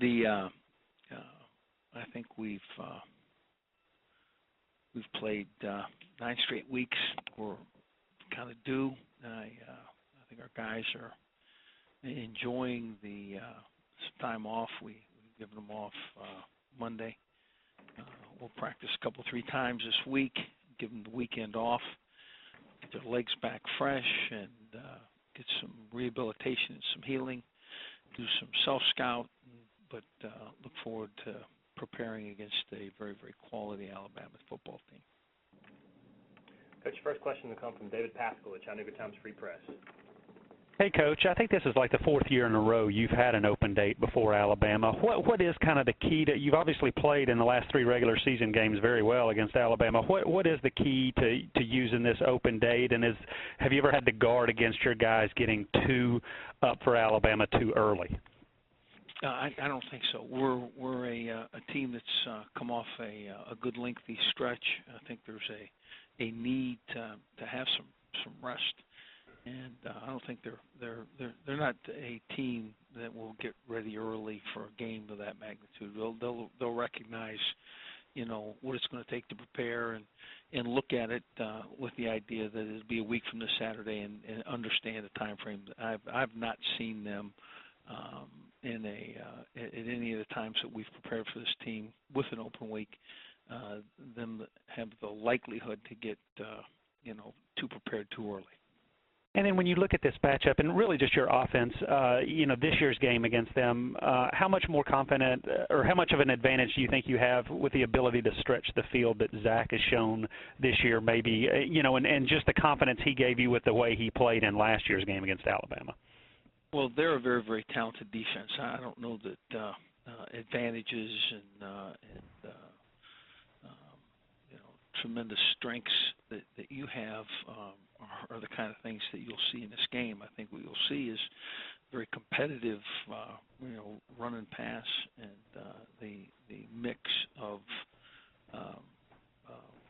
The I think we've played 9 straight weeks. We're kind of due. I think our guys are enjoying the some time off. We've given them off Monday. We'll practice a couple, 3 times this week, give them the weekend off, get their legs back fresh, and get some rehabilitation and some healing, do some self-scout, but look forward to preparing against a very, very quality Alabama football team. Coach, first question will come from David Pascal at Chattanooga Times Free Press. Hey, Coach, I think this is like the 4th year in a row you've had an open date before Alabama. What is kind of the key to – you've obviously played in the last 3 regular season games very well against Alabama. What is the key to using this open date, and have you ever had to guard against your guys getting too up for Alabama too early? I don't think so. We're a team that's come off a good lengthy stretch. I think there's a need to have some rest. And I don't think they're not a team that will get ready early for a game of that magnitude. They'll recognize, you know, what it's going to take to prepare and look at it with the idea that it'll be a week from this Saturday and understand the time frame. I've not seen them at any of the times that we've prepared for this team with an open week, them have the likelihood to get too prepared too early. And then when you look at this matchup and really just your offense, this year's game against them, how much more confident or how much of an advantage do you think you have with the ability to stretch the field that Zach has shown this year maybe, and just the confidence he gave you with the way he played in last year's game against Alabama? Well, they're a very, very talented defense. I don't know that advantages and tremendous strengths that you have are the kind of things that you'll see in this game. I think what you'll see is very competitive, run and pass, and the mix of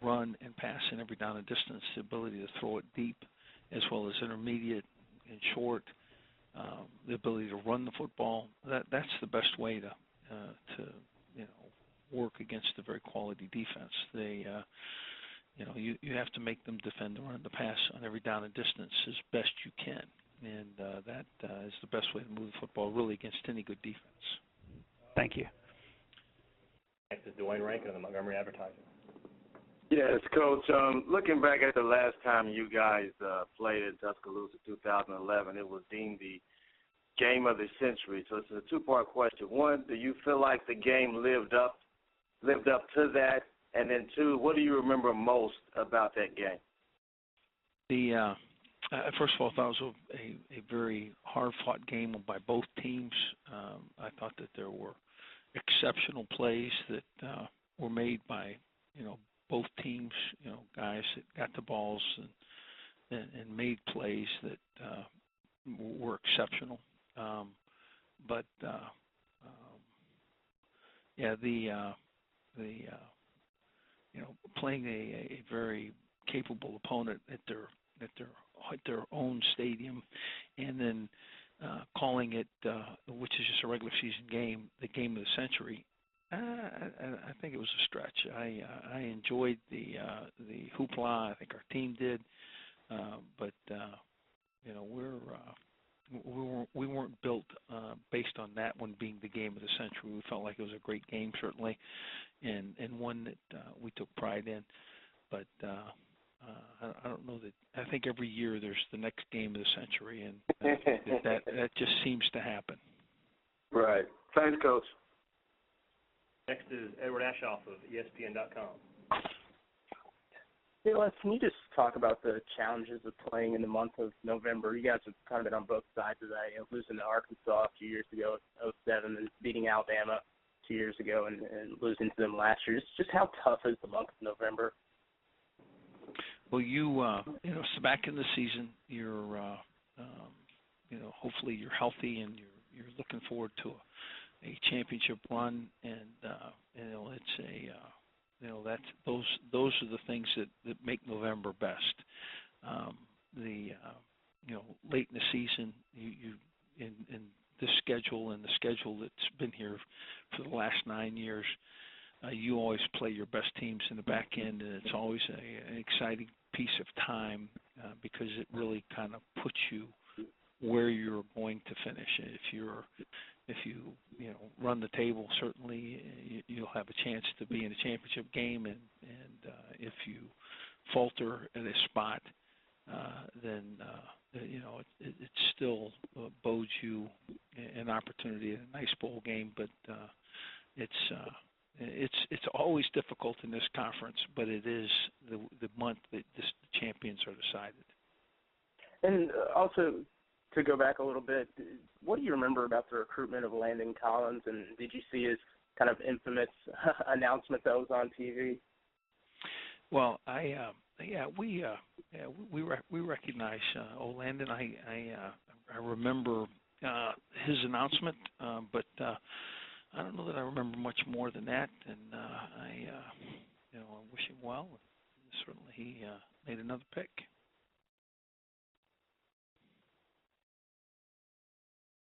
run and pass in every down and distance, the ability to throw it deep as well as intermediate and short, the ability to run the football. That's the best way to work against a very quality defense. They you have to make them defend the run and the pass on every down and distance as best you can, and that is the best way to move the football really against any good defense. Thank you. Next is Dwayne Rankin of the Montgomery Advertiser. Yes, Coach. Looking back at the last time you guys played in Tuscaloosa, 2011, it was deemed the game of the century. So it's a 2-part question. 1, do you feel like the game lived up to that? And then 2, what do you remember most about that game? First of all, I thought it was a very hard-fought game by both teams. I thought that there were exceptional plays that were made by both teams. Guys that got the balls and made plays that were exceptional. Playing a very capable opponent at their own stadium, and then calling it, which is just a regular season game, the game of the century. I think it was a stretch. I enjoyed the hoopla. I think our team did, but we weren't built based on that one being the game of the century. We felt like it was a great game, certainly, and one that we took pride in. But I don't know that. I think every year there's the next game of the century, and that just seems to happen. Right. Thanks, Coach. Next is Edward Ashoff of ESPN.com. Hey, Les, can you just talk about the challenges of playing in the month of November? You guys have kind of been on both sides of that, losing to Arkansas a few years ago, 2007, and beating Alabama 2 years ago and losing to them last year. Just how tough is the month of November? Well, so back in the season, you're, hopefully you're healthy and you're looking forward to a championship run, and it's those are the things that make November best. Late in the season, you in this schedule and the schedule that's been here for the last 9 years, you always play your best teams in the back end, and it's always an exciting piece of time because it really kind of puts you where you're going to finish. If you run the table, certainly you'll have a chance to be in a championship game, and if you falter at a spot, then it still bodes you an opportunity at a nice bowl game. But it's always difficult in this conference, but it is the month that the champions are decided. And also, to go back a little bit, what do you remember about the recruitment of Landon Collins, and did you see his kind of infamous announcement that was on TV? Well, we recognize Landon. I remember his announcement, but I don't know that I remember much more than that. And I wish him well. Certainly, he made another pick.